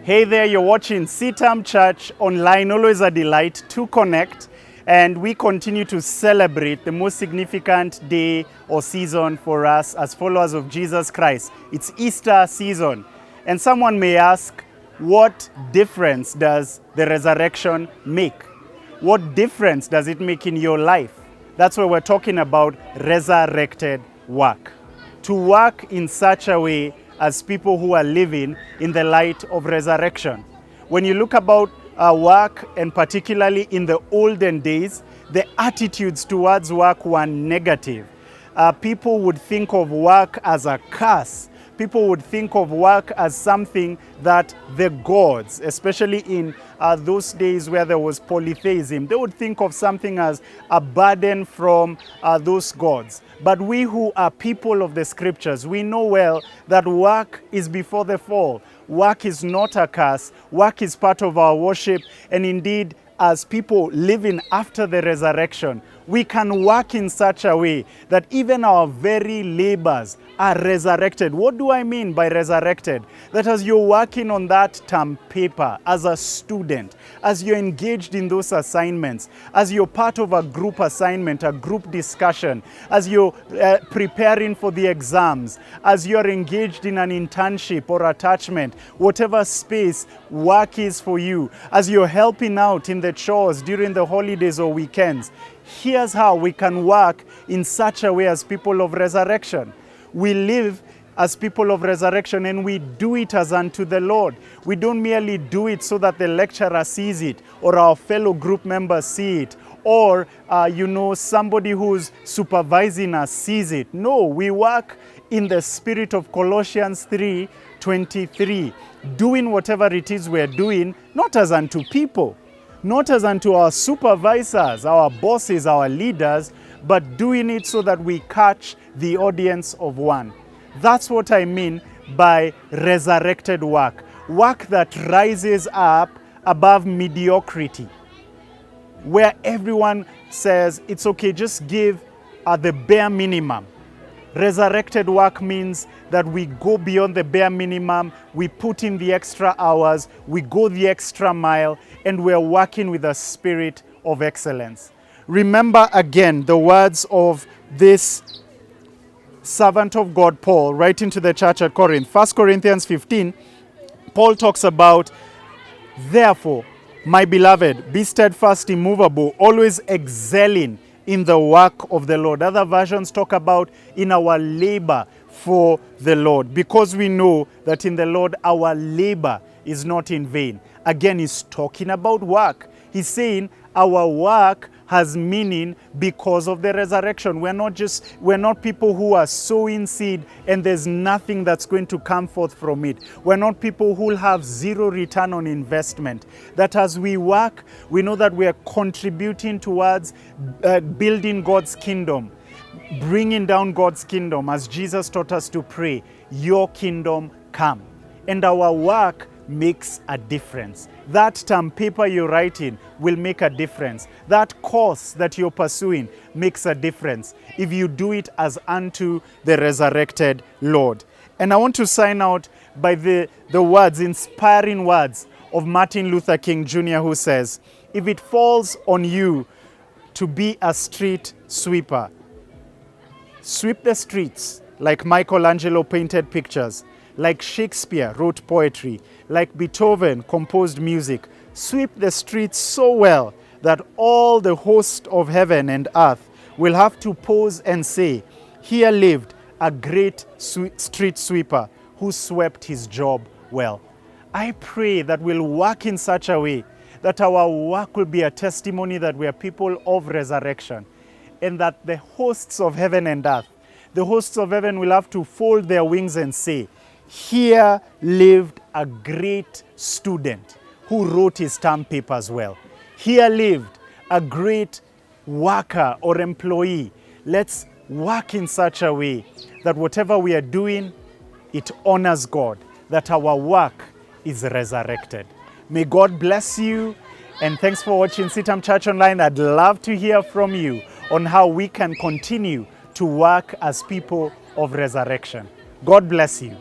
Hey there, you're watching CITAM Church Online. Always a delight to connect. And we continue to celebrate the most significant day or season for us as followers of Jesus Christ. It's Easter season. And someone may ask, what difference does the resurrection make? What difference does it make in your life? That's why we're talking about resurrected work. To work in such a way as people who are living in the light of resurrection. When you look about work, and particularly in the olden days, the attitudes towards work were negative. People would think of work as a curse. People would think of work as something that the gods, especially in those days where there was polytheism, they would think of something as a burden from those gods. But we who are people of the scriptures, we know well that work is before the fall. Work is not a curse. Work is part of our worship. And indeed, as people living after the resurrection, we can work in such a way that even our very labors are resurrected. What do I mean by resurrected? That as you're working on that term paper as a student, as you're engaged in those assignments, as you're part of a group assignment, a group discussion, as you're preparing for the exams, as you're engaged in an internship or attachment, whatever space work is for you, as you're helping out in the chores during the holidays or weekends, here's how we can work in such a way as people of resurrection. We live as people of resurrection and we do it as unto the Lord. We don't merely do it so that the lecturer sees it or our fellow group members see it or, somebody who's supervising us sees it. No, we work in the spirit of Colossians 3:23, doing whatever it is we're doing, not as unto people, not as unto our supervisors, our bosses, our leaders, but doing it so that we catch the audience of one. That's what I mean by resurrected work. Work that rises up above mediocrity, where everyone says, it's okay, just give the bare minimum. Resurrected work means that we go beyond the bare minimum, we put in the extra hours, we go the extra mile, and we're working with a spirit of excellence. Remember again the words of this servant of God, Paul, writing to the church at Corinth. 1 Corinthians 15, Paul talks about, therefore, my beloved, be steadfast, immovable, always excelling in the work of the Lord. Other versions talk about in our labor for the Lord, because we know that in the Lord our labor is not in vain. Again, he's talking about work. He's saying our work has meaning because of the resurrection. We're not people who are sowing seed and there's nothing that's going to come forth from it. We're not people who will have zero return on investment. That as we work, we know that we are contributing towards building God's kingdom, bringing down God's kingdom, as Jesus taught us to pray, your kingdom come. And our work makes a difference. That term paper you're writing will make a difference. That course that you're pursuing makes a difference if you do it as unto the resurrected Lord. And I want to sign out by the words, inspiring words of Martin Luther King Jr., who says, if it falls on you to be a street sweeper, sweep the streets like Michelangelo painted pictures, like Shakespeare wrote poetry, like Beethoven composed music. Sweep the streets so well that all the host of heaven and earth will have to pause and say, here lived a great street sweeper who swept his job well. I pray that we'll work in such a way that our work will be a testimony that we are people of resurrection, and that the hosts of heaven and earth, the hosts of heaven will have to fold their wings and say, here lived a great student who wrote his term papers well. Here lived a great worker or employee. Let's work in such a way that whatever we are doing, it honors God, that our work is resurrected. May God bless you, and thanks for watching CITAM Church Online. I'd love to hear from you on how we can continue to work as people of resurrection. God bless you.